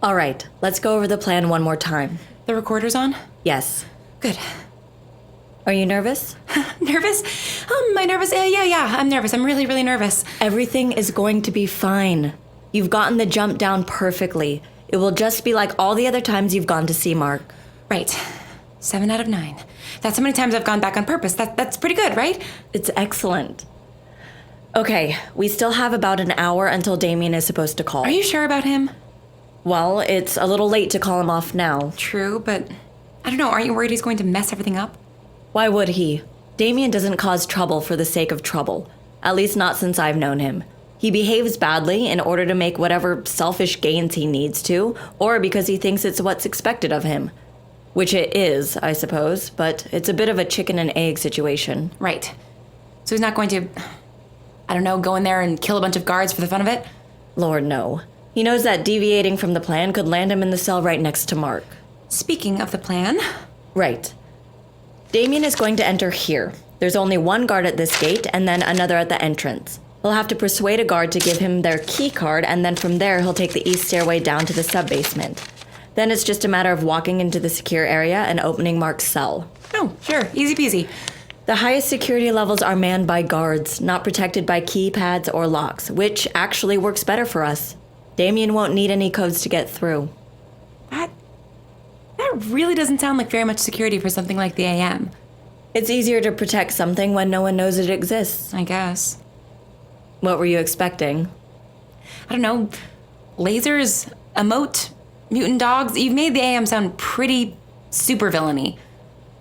All right, let's go over the plan one more time. The recorder's on? Yes. Good. Are you nervous? Nervous? Am I nervous? Yeah, I'm nervous. I'm really, really nervous. Everything is going to be fine. You've gotten the jump down perfectly. It will just be like all the other times you've gone to see Mark. Right. 7 out of 9. That's how many times I've gone back on purpose. That's pretty good, right? It's excellent. Okay, we still have about an hour until Damien is supposed to call. Are you sure about him? Well, it's a little late to call him off now. True, but I don't know. Aren't you worried he's going to mess everything up? Why would he? Damien doesn't cause trouble for the sake of trouble. At least not since I've known him. He behaves badly in order to make whatever selfish gains he needs to, or because he thinks it's what's expected of him. Which it is, I suppose, but it's a bit of a chicken and egg situation. Right. So he's not going to, I don't know, go in there and kill a bunch of guards for the fun of it? Lord, no. He knows that deviating from the plan could land him in the cell right next to Mark. Speaking of the plan... Right. Damien is going to enter here. There's only one guard at this gate, and then another at the entrance. He'll have to persuade a guard to give him their key card, and then from there he'll take the east stairway down to the sub-basement. Then it's just a matter of walking into the secure area and opening Mark's cell. Oh, sure. Easy peasy. The highest security levels are manned by guards, not protected by keypads or locks, which actually works better for us. Damien won't need any codes to get through. That really doesn't sound like very much security for something like the AM. It's easier to protect something when no one knows it exists. I guess. What were you expecting? I don't know. Lasers, a moat, mutant dogs. You've made the AM sound pretty super villainy.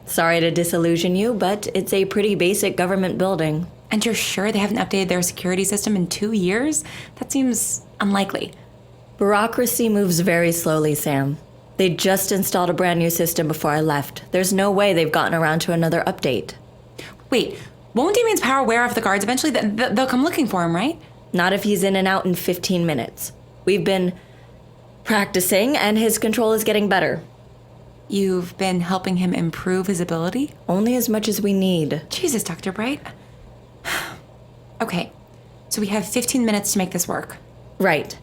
Sorry to disillusion you, but it's a pretty basic government building. And you're sure they haven't updated their security system in 2 years? That seems unlikely. Bureaucracy moves very slowly, Sam. They just installed a brand new system before I left. There's no way they've gotten around to another update. Wait, won't Damien's power wear off the guards eventually? They'll come looking for him, right? Not if he's in and out in 15 minutes. We've been practicing, and his control is getting better. You've been helping him improve his ability? Only as much as we need. Jesus, Dr. Bright. Okay, so we have 15 minutes to make this work. Right.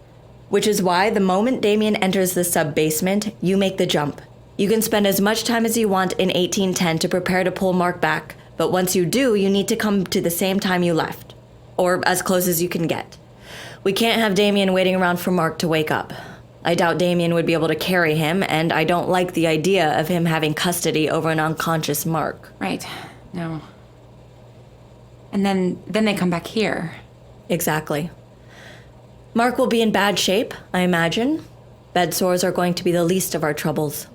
Which is why the moment Damien enters the sub-basement, you make the jump. You can spend as much time as you want in 1810 to prepare to pull Mark back, but once you do, you need to come to the same time you left. Or as close as you can get. We can't have Damien waiting around for Mark to wake up. I doubt Damien would be able to carry him, and I don't like the idea of him having custody over an unconscious Mark. Right. No. And then they come back here. Exactly. Mark will be in bad shape, I imagine. Bed sores are going to be the least of our troubles.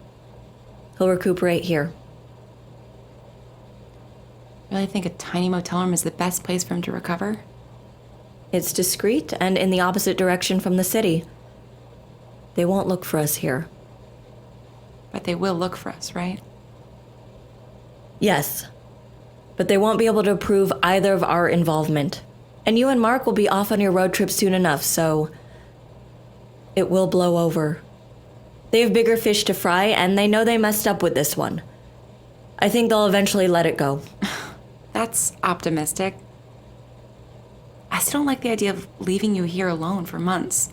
He'll recuperate here. Really think a tiny motel room is the best place for him to recover? It's discreet and in the opposite direction from the city. They won't look for us here. But they will look for us, right? Yes. But they won't be able to prove either of our involvement. And you and Mark will be off on your road trip soon enough, so it will blow over. They have bigger fish to fry, and they know they messed up with this one. I think they'll eventually let it go. That's optimistic. I still don't like the idea of leaving you here alone for months.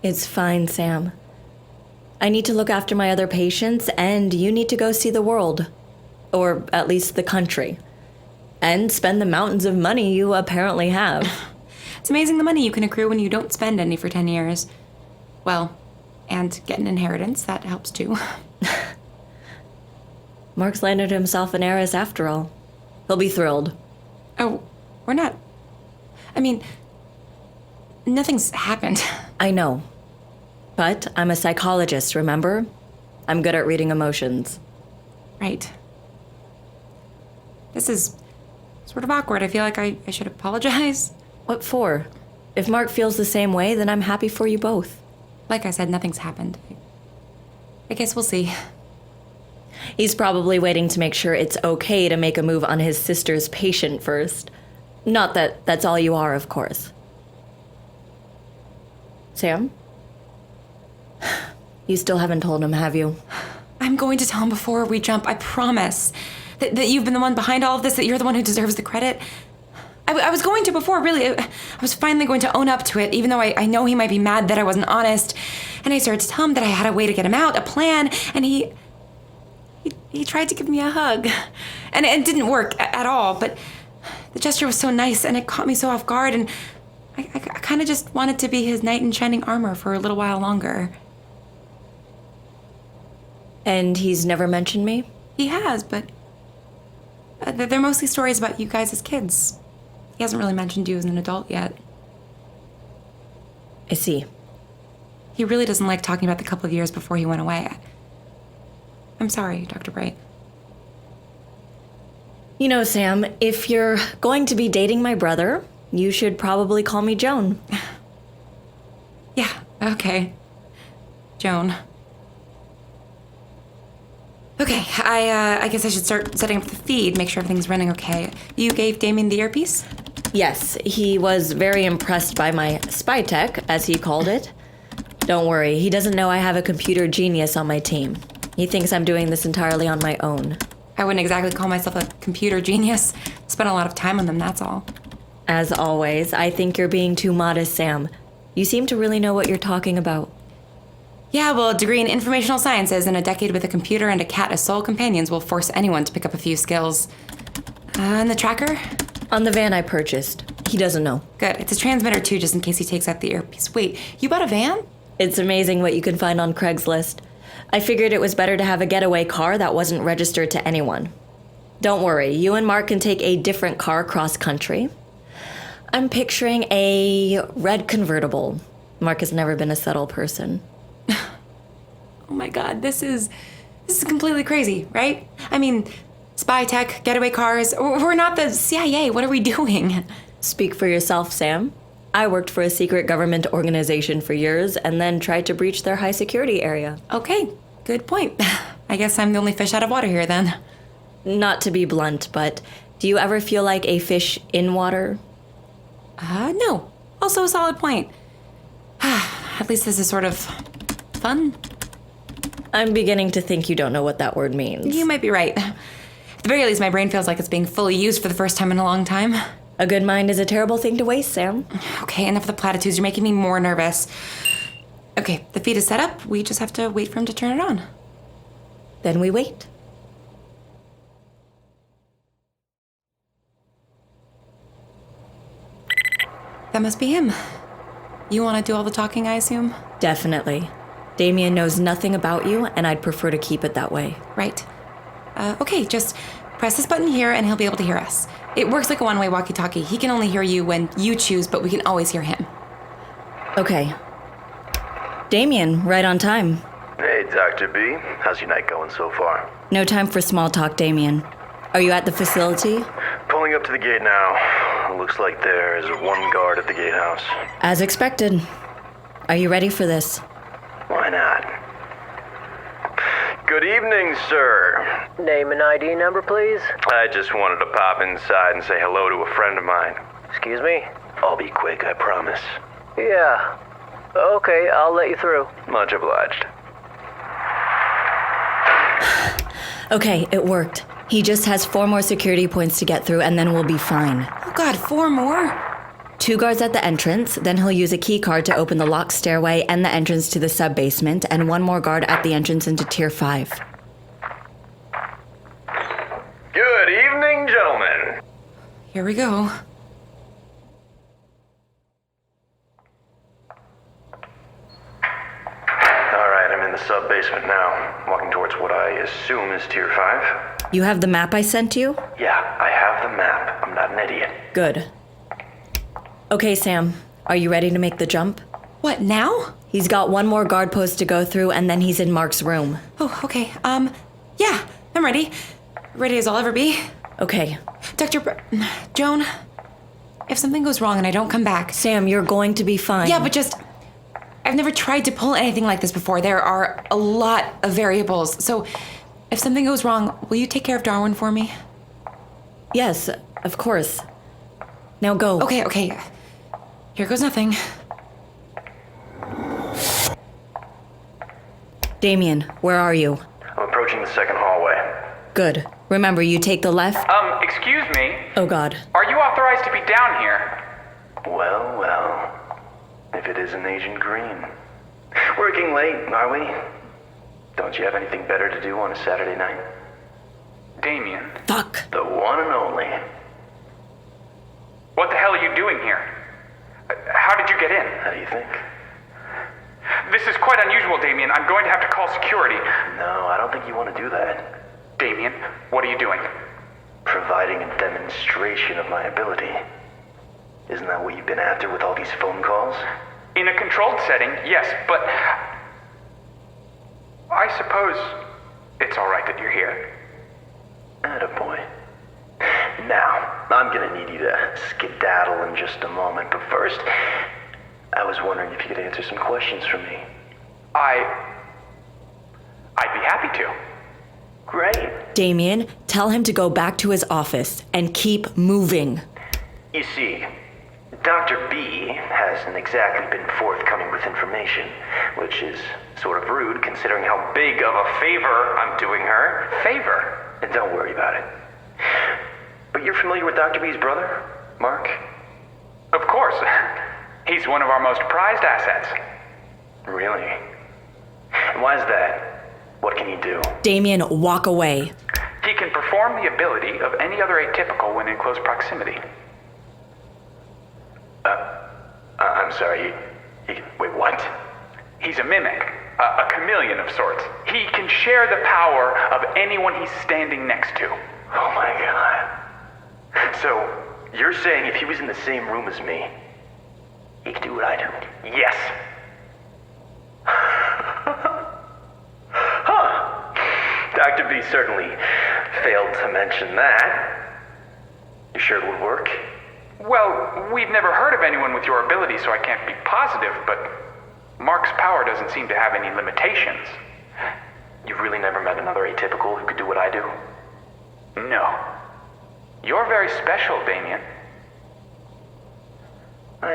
It's fine, Sam. I need to look after my other patients, and you need to go see the world. Or at least the country. And spend the mountains of money you apparently have. It's amazing the money you can accrue when you don't spend any for 10 years. Well, and get an inheritance, that helps too. Mark's landed himself an heiress after all. He'll be thrilled. Oh, we're not... I mean, nothing's happened. I know. But I'm a psychologist, remember? I'm good at reading emotions. Right. This is sort of awkward. I feel like I should apologize. What for? If Mark feels the same way, then I'm happy for you both. Like I said, nothing's happened. I guess we'll see. He's probably waiting to make sure it's okay to make a move on his sister's patient first. Not that that's all you are, of course. Sam? You still haven't told him, have you? I'm going to tell him before we jump, I promise. That you've been the one behind all of this, that you're the one who deserves the credit. I was going to before, really. I was finally going to own up to it, even though I know he might be mad that I wasn't honest. And I started to tell him that I had a way to get him out, a plan, and he tried to give me a hug. And it didn't work at all, but the gesture was so nice and it caught me so off guard, and I kind of just wanted to be his knight in shining armor for a little while longer. And he's never mentioned me? He has, but they're mostly stories about you guys as kids. He hasn't really mentioned you as an adult yet. I see. He really doesn't like talking about the couple of years before he went away. I'm sorry, Dr. Bright. You know, Sam, if you're going to be dating my brother, you should probably call me Joan. Yeah, okay. Joan. Okay, I guess I should start setting up the feed, make sure everything's running okay. You gave Damien the earpiece? Yes, he was very impressed by my spy tech, as he called it. Don't worry, he doesn't know I have a computer genius on my team. He thinks I'm doing this entirely on my own. I wouldn't exactly call myself a computer genius. Spent a lot of time on them, that's all. As always, I think you're being too modest, Sam. You seem to really know what you're talking about. Yeah, well, a degree in informational sciences and a decade with a computer and a cat as sole companions will force anyone to pick up a few skills. And the tracker? On the van I purchased. He doesn't know. Good. It's a transmitter, too, just in case he takes out the earpiece. Wait, you bought a van? It's amazing what you can find on Craigslist. I figured it was better to have a getaway car that wasn't registered to anyone. Don't worry, you and Mark can take a different car cross-country. I'm picturing a red convertible. Mark has never been a subtle person. Oh my god, this is completely crazy, right? I mean, spy tech, getaway cars. We're not the CIA. What are we doing? Speak for yourself, Sam. I worked for a secret government organization for years and then tried to breach their high security area. Okay, good point. I guess I'm the only fish out of water here then. Not to be blunt, but do you ever feel like a fish in water? No. Also a solid point. At least this is sort of fun. I'm beginning to think you don't know what that word means. You might be right. At the very least, my brain feels like it's being fully used for the first time in a long time. A good mind is a terrible thing to waste, Sam. Okay, enough of the platitudes. You're making me more nervous. Okay, the feed is set up. We just have to wait for him to turn it on. Then we wait. That must be him. You want to do all the talking, I assume? Definitely. Damien knows nothing about you, and I'd prefer to keep it that way. Right. Okay, just press this button here and he'll be able to hear us. It works like a one-way walkie-talkie. He can only hear you when you choose, but we can always hear him. Okay. Damien, right on time. Hey, Dr. B. How's your night going so far? No time for small talk, Damien. Are you at the facility? Pulling up to the gate now. Looks like there is one guard at the gatehouse. As expected. Are you ready for this? Why not? Good evening, sir. Name and ID number, please. I just wanted to pop inside and say hello to a friend of mine. Excuse me? I'll be quick, I promise. Yeah. Okay, I'll let you through. Much obliged. Okay, it worked. He just has 4 more security points to get through, and then we'll be fine. Oh god, 4 more? 2 guards at the entrance, then he'll use a key card to open the locked stairway and the entrance to the sub-basement, and 1 more guard at the entrance into Tier 5. Good evening, gentlemen. Here we go. Alright, I'm in the sub-basement now. Walking towards what I assume is Tier 5. You have the map I sent you? Yeah, I have the map. I'm not an idiot. Good. Okay, Sam, are you ready to make the jump? What, now? He's got 1 more guard post to go through, and then he's in Mark's room. Oh, okay. Yeah, I'm ready. Ready as I'll ever be. Okay. Joan, if something goes wrong and I don't come back... Sam, you're going to be fine. Yeah, but just... I've never tried to pull anything like this before. There are a lot of variables. So, if something goes wrong, will you take care of Darwin for me? Yes, of course. Now go. Okay. Here goes nothing. Damien, where are you? I'm approaching the second hallway. Good. Remember, you take the left? Excuse me. Oh, God. Are you authorized to be down here? Well, if it isn't Agent Green. Working late, are we? Don't you have anything better to do on a Saturday night? Damien, Fuck. The one and only. what the hell are you doing here? How did you get in? How do you think? This is quite unusual, Damien. I'm going to have to call security. No, I don't think you want to do that. Damien, what are you doing? Providing a demonstration of my ability. Isn't that what you've been after with all these phone calls? In a controlled setting, yes, but I suppose it's all right that you're here. Attaboy. Now, I'm gonna need you to skedaddle in just a moment, but first, I was wondering if you could answer some questions for me. I'd be happy to. Great. Damien, tell him to go back to his office and keep moving. You see, Dr. B hasn't exactly been forthcoming with information, which is sort of rude considering how big of a favor I'm doing her. Favor? And don't worry about it. But you're familiar with Dr. B's brother, Mark? Of course. He's one of our most prized assets. Really? And why is that? What can he do? Damien, walk away. He can perform the ability of any other atypical when in close proximity. I'm sorry, wait, what? He's a mimic, a chameleon of sorts. He can share the power of anyone he's standing next to. Oh my god. So, you're saying if he was in the same room as me, he could do what I do? Yes. Dr. B certainly failed to mention that. You sure it would work? Well, we've never heard of anyone with your ability, so I can't be positive, but Mark's power doesn't seem to have any limitations. You've really never met another atypical who could do what I do? No. You're very special, Damien. I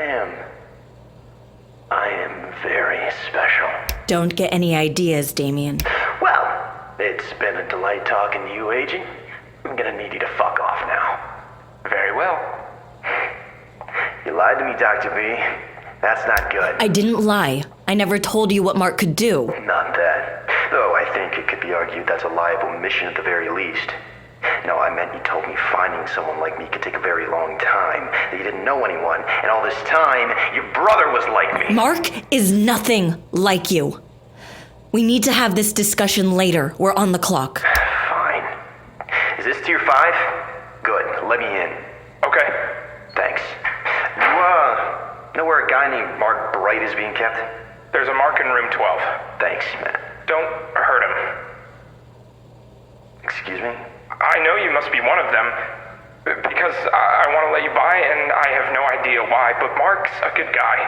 am very special. Don't get any ideas, Damien. Well, it's been a delight talking to you, Agent. I'm gonna need you to fuck off now. Very well. You lied to me, Dr. B. That's not good. I didn't lie. I never told you what Mark could do. Not that. Though I think it could be argued that's a liable mission at the very least. No, I meant you told me finding someone like me could take a very long time, that you didn't know anyone, and all this time, your brother was like me. Mark is nothing like you. We need to have this discussion later. We're on the clock. Fine. Is this tier 5? Good. Let me in. Okay. Thanks. You, know where a guy named Mark Bright is being kept? There's a mark in room 12. Thanks, man. Don't hurt him. Excuse me? I know you must be one of them, because I want to let you by, and I have no idea why, but Mark's a good guy.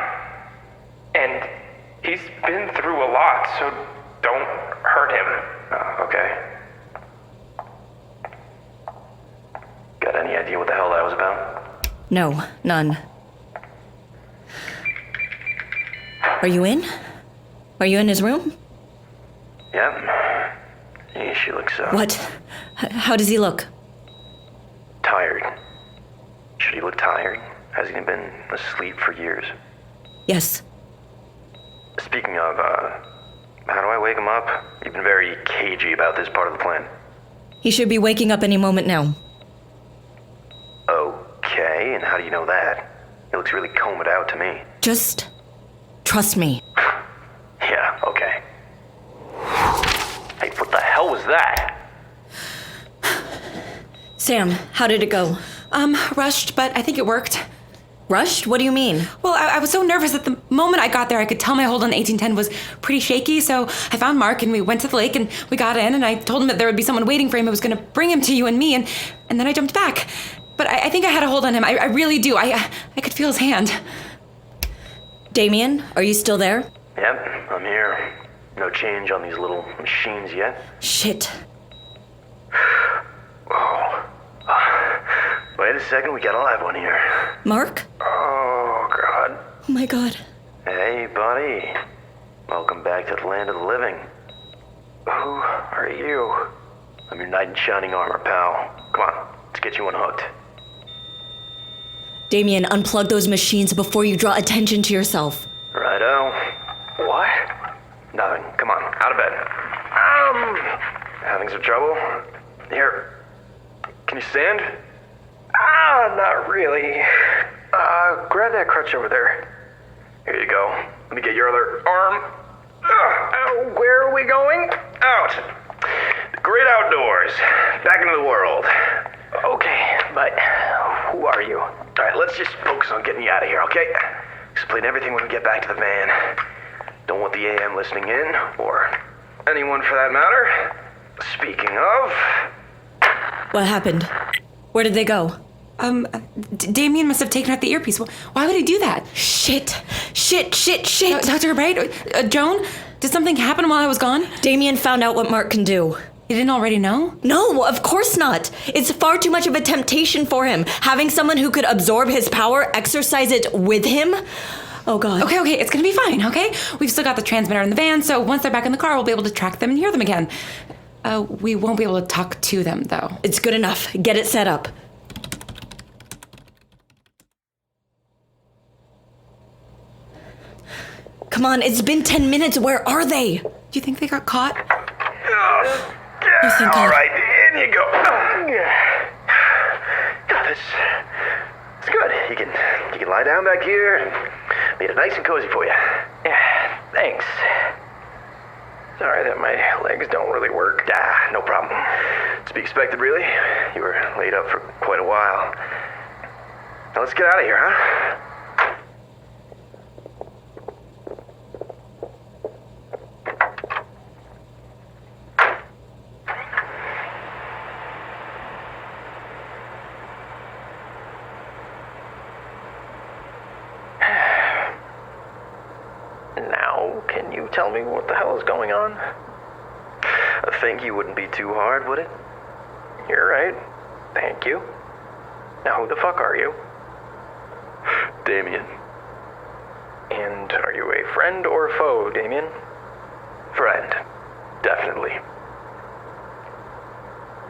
And he's been through a lot, so don't hurt him. Okay. Got any idea what the hell that was about? No, none. Are you in? Are you in his room? Yep. Yeah, she looks, What? How does he look? tired. Should he look tired? Has he been asleep for years? Yes. Speaking of, how do I wake him up? You've been very cagey about this part of the plan. He should be waking up any moment now. Okay, and how do you know that? He looks really combed out to me. Just trust me. Yeah, okay. Hey, what the hell was that? Sam, how did it go? Rushed, but I think it worked. Rushed? What do you mean? Well, I was so nervous that the moment I got there, I could tell my hold on the 1810 was pretty shaky, so I found Mark and we went to the lake and we got in and I told him that there would be someone waiting for him who was going to bring him to you and me, and then I jumped back. But I think I had a hold on him. I really do. I could feel his hand. Damien, are you still there? Yep, I'm here. No change on these little machines yet. Shit. Wait a second, we got a live one here. Mark? Oh, God. Oh my god. Hey, buddy. Welcome back to the land of the living. Who are you? I'm your knight in shining armor, pal. Come on, let's get you unhooked. Damien, unplug those machines before you draw attention to yourself. Righto. What? Nothing. Come on, out of bed. Having some trouble? Here. Can you stand? Not really. Grab that crutch over there. Here you go. Let me get your other arm. Where are we going? Out. The great outdoors. Back into the world. Okay, but who are you? Alright, let's just focus on getting you out of here, okay? Explain everything when we get back to the van. Don't want the AM listening in, or anyone for that matter. Speaking of... What happened? Where did they go? Damien must have taken out the earpiece. Why would he do that? Shit. Dr. Bright? Joan? Did something happen while I was gone? Damien found out what Mark can do. You didn't already know? No, of course not. It's far too much of a temptation for him. Having someone who could absorb his power, exercise it with him. Oh, God. Okay, it's gonna be fine, okay? We've still got the transmitter in the van, so once they're back in the car, we'll be able to track them and hear them again. We won't be able to talk to them, though. It's good enough. Get it set up. Come on, it's been 10 minutes. Where are they? Do you think they got caught? thank God. All right, in you go. God, this it's good. You can lie down back here and made it nice and cozy for you. Yeah, thanks. Sorry that my legs don't really work. No problem. To be expected, really. You were laid up for quite a while. Now let's get out of here, huh? Can you tell me what the hell is going on? I think you wouldn't be too hard, would it? You're right. Thank you. Now who the fuck are you? Damien. And are you a friend or foe, Damien? Friend. Definitely.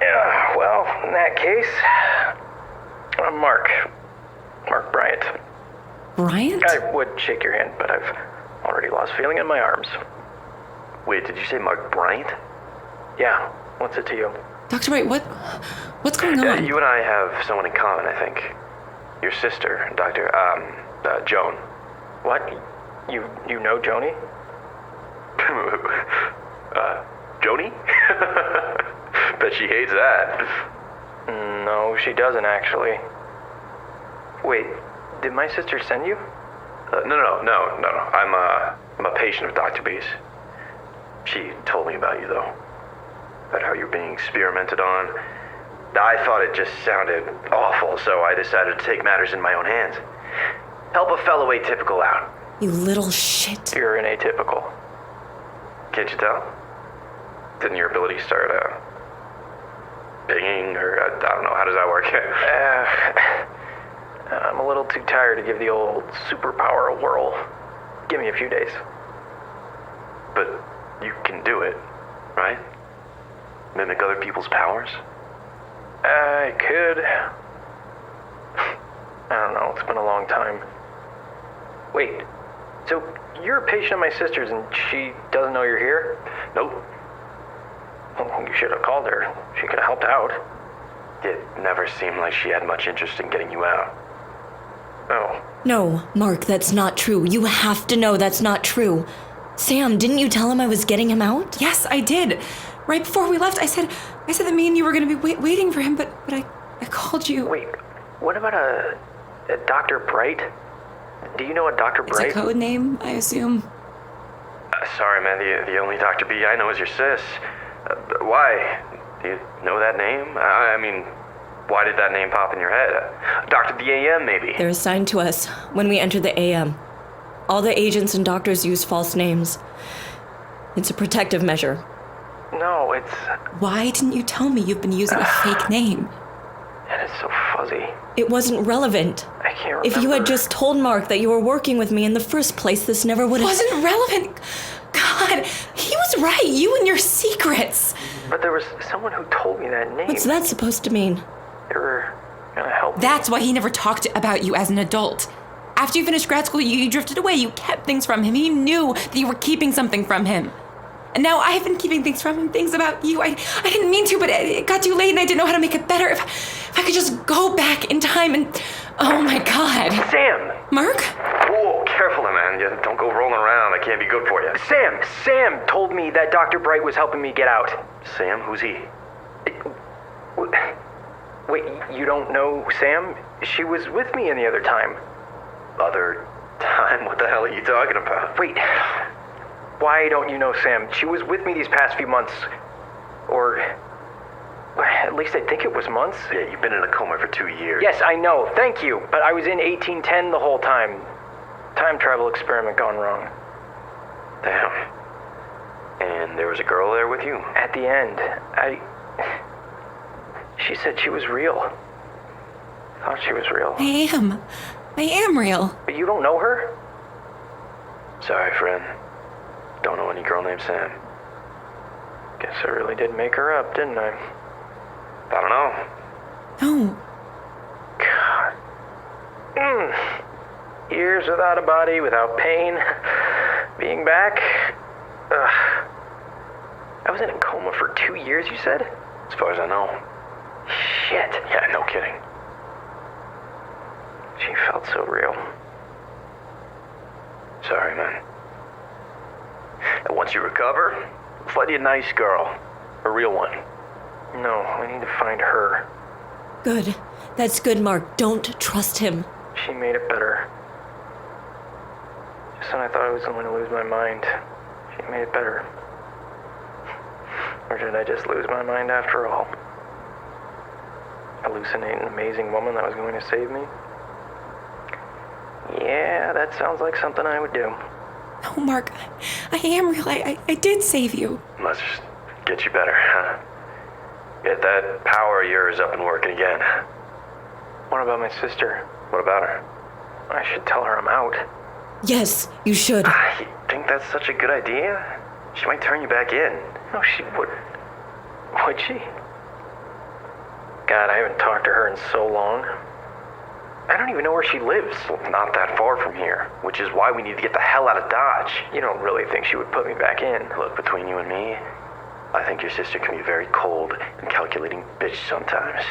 Yeah, well, in that case, I'm Mark. Mark Bryant. Bryant? I would shake your hand, but I've already lost feeling in my arms. Wait, did you say Mark Bryant? Yeah, what's it to you? Dr. Bright, what's going on? You and I have someone in common, I think. Your sister, Joan. What? You know Joni? Joni? Bet she hates that. No, she doesn't actually. Wait, did my sister send you? No. I'm a patient of Dr. B's. She told me about you, though. About how you're being experimented on. I thought it just sounded awful, so I decided to take matters in my own hands. Help a fellow atypical out. You little shit. You're an atypical. Can't you tell? Didn't your ability start, pinging, or I don't know, how does that work? I'm a little too tired to give the old superpower a whirl. Give me a few days. But you can do it, right? Mimic other people's powers? I could. I don't know, it's been a long time. Wait, so you're a patient of my sister's and she doesn't know you're here? Nope. Well, you should have called her. She could have helped out. It never seemed like she had much interest in getting you out. Oh. No, Mark, that's not true. You have to know that's not true. Sam, didn't you tell him I was getting him out? Yes, I did. Right before we left, I said that me and you were going to be waiting for him, but I called you. Wait, what about a Dr. Bright? Do you know a Dr. Bright? It's a code name, I assume. Sorry, man, the only Dr. B I know is your sis. Why? Do you know that name? I mean, why did that name pop in your head? Dr. the AM, maybe? They're assigned to us when we enter the AM. All the agents and doctors use false names. It's a protective measure. No, it's... Why didn't you tell me you've been using a fake name? And it's so fuzzy. It wasn't relevant. I can't remember. If you had just told Mark that you were working with me in the first place, this never would have... Wasn't relevant? God, he was right. You and your secrets. But there was someone who told me that name. What's that supposed to mean? They were gonna help me. That's why he never talked about you as an adult. After you finished grad school, you drifted away. You kept things from him. He knew that you were keeping something from him. And now I've been keeping things from him, things about you. I didn't mean to, but it got too late and I didn't know how to make it better. If I could just go back in time and... Oh my God. Sam! Mark? Whoa, careful, man. You don't go rolling around. That can't be good for you. Sam told me that Dr. Bright was helping me get out. Sam? Who's he? Wait, you don't know Sam? She was with me any other time. Other time? What the hell are you talking about? Wait, why don't you know Sam? She was with me these past few months. Or at least I think it was months. Yeah, you've been in a coma for 2 years. Yes, I know. Thank you. But I was in 1810 the whole time. Time travel experiment gone wrong. Damn. And there was a girl there with you? At the end, she said she was real. Thought she was real. I am real. But you don't know her? Sorry, friend. Don't know any girl named Sam. Guess I really did make her up, didn't I? I don't know. No. God. Years without a body, without pain. Being back. Ugh. I was in a coma for 2 years, you said? As far as I know. Shit. Yeah, no kidding. She felt so real. Sorry, man. And once you recover, I'll find you a nice girl. A real one. No, I need to find her. Good. That's good, Mark. Don't trust him. She made it better. Just when I thought I was going to lose my mind, she made it better. Or did I just lose my mind after all? Hallucinate an amazing woman that was going to save me? Yeah, that sounds like something I would do. No, Mark. I am real. I did save you. Must just get you better, huh? Get that power of yours up and working again. What about my sister? What about her? I should tell her I'm out. Yes, you should. You think that's such a good idea? She might turn you back in. No, she wouldn't. Would she? God, I haven't talked to her in so long. I don't even know where she lives. Well, not that far from here, which is why we need to get the hell out of Dodge. You don't really think she would put me back in? Look, between you and me, I think your sister can be a very cold and calculating bitch sometimes.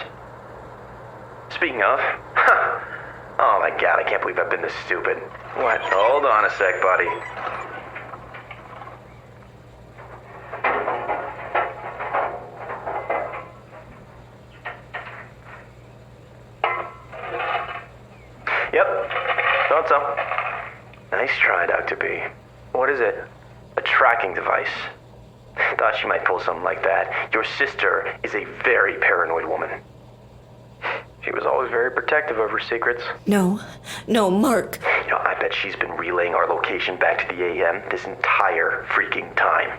Speaking of, oh my God, I can't believe I've been this stupid. What? Hold on a sec, buddy. Yep, thought so. Nice try, Dr. B. What is it? A tracking device. Thought she might pull something like that. Your sister is a very paranoid woman. She was always very protective of her secrets. No, Mark. You know, I bet she's been relaying our location back to the AM this entire freaking time.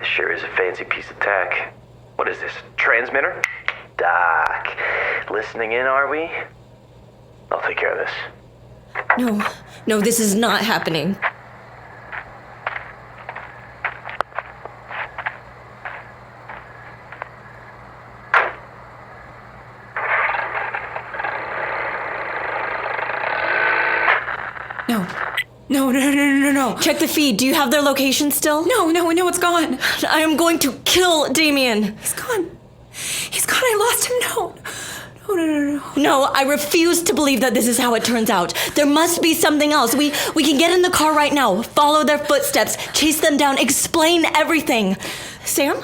This sure is a fancy piece of tech. What is this, transmitter? Doc, listening in, are we? I'll take care of this. No, this is not happening. No. Check the feed. Do you have their location still? No, it's gone. I am going to kill Damien. He's gone. I lost him. No. No, I refuse to believe that this is how it turns out. There must be something else. We can get in the car right now, follow their footsteps, chase them down, explain everything. Sam?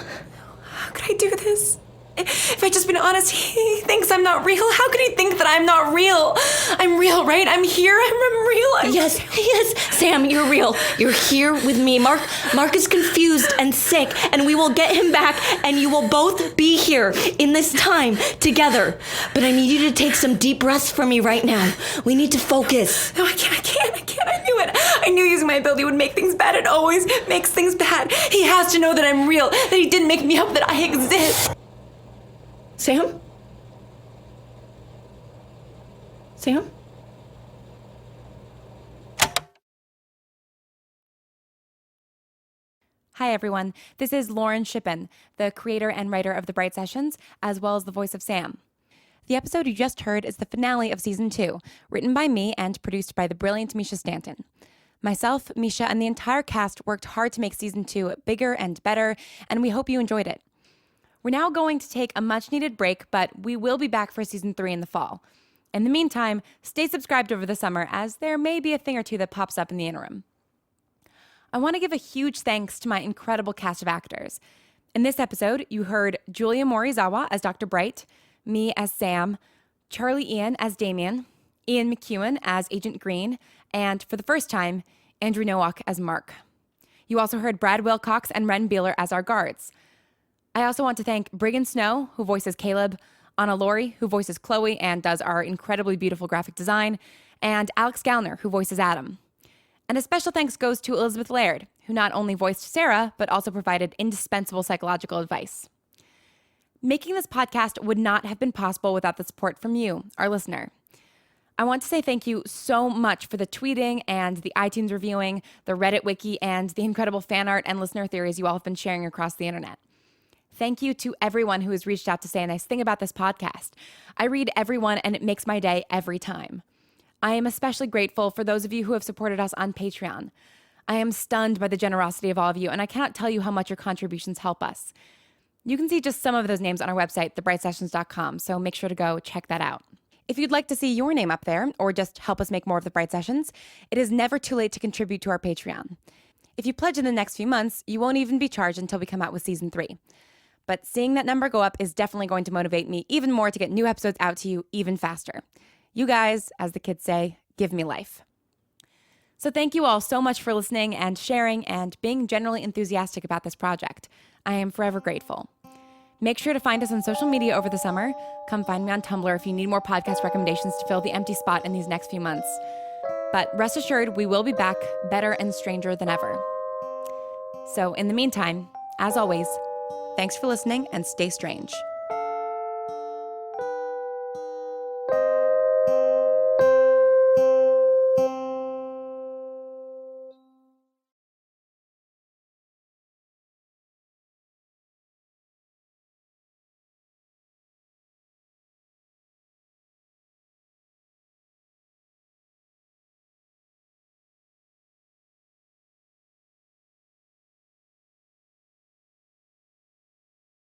How could I do this? If I'd just been honest, he thinks I'm not real. How could he think that I'm not real? I'm real, right? I'm here. I'm real. Yes, Sam, you're real. You're here with me. Mark is confused and sick, and we will get him back, and you will both be here in this time together. But I need you to take some deep breaths for me right now. We need to focus. No, I can't. I knew it. I knew using my ability would make things bad. It always makes things bad. He has to know that I'm real, that he didn't make me up, that I exist. Sam? Hi, everyone. This is Lauren Shippen, the creator and writer of The Bright Sessions, as well as the voice of Sam. The episode you just heard is the finale of Season 2, written by me and produced by the brilliant Misha Stanton. Myself, Misha, and the entire cast worked hard to make Season 2 bigger and better, and we hope you enjoyed it. We're now going to take a much-needed break, but we will be back for Season 3 in the fall. In the meantime, stay subscribed over the summer, as there may be a thing or two that pops up in the interim. I want to give a huge thanks to my incredible cast of actors. In this episode, you heard Julia Morizawa as Dr. Bright, me as Sam, Charlie Ian as Damien, Ian McEwen as Agent Green, and for the first time, Andrew Nowak as Mark. You also heard Brad Wilcox and Ren Beeler as our guards. I also want to thank Brigham Snow, who voices Caleb, Anna Laurie, who voices Chloe and does our incredibly beautiful graphic design, and Alex Gallner, who voices Adam. And a special thanks goes to Elizabeth Laird, who not only voiced Sarah, but also provided indispensable psychological advice. Making this podcast would not have been possible without the support from you, our listener. I want to say thank you so much for the tweeting and the iTunes reviewing, the Reddit wiki, and the incredible fan art and listener theories you all have been sharing across the internet. Thank you to everyone who has reached out to say a nice thing about this podcast. I read everyone, and it makes my day every time. I am especially grateful for those of you who have supported us on Patreon. I am stunned by the generosity of all of you, and I cannot tell you how much your contributions help us. You can see just some of those names on our website, thebrightsessions.com, so make sure to go check that out. If you'd like to see your name up there, or just help us make more of the Bright Sessions, it is never too late to contribute to our Patreon. If you pledge in the next few months, you won't even be charged until we come out with Season 3. But seeing that number go up is definitely going to motivate me even more to get new episodes out to you even faster. You guys, as the kids say, give me life. So thank you all so much for listening and sharing and being generally enthusiastic about this project. I am forever grateful. Make sure to find us on social media over the summer. Come find me on Tumblr if you need more podcast recommendations to fill the empty spot in these next few months. But rest assured, we will be back better and stranger than ever. So in the meantime, as always, thanks for listening and stay strange.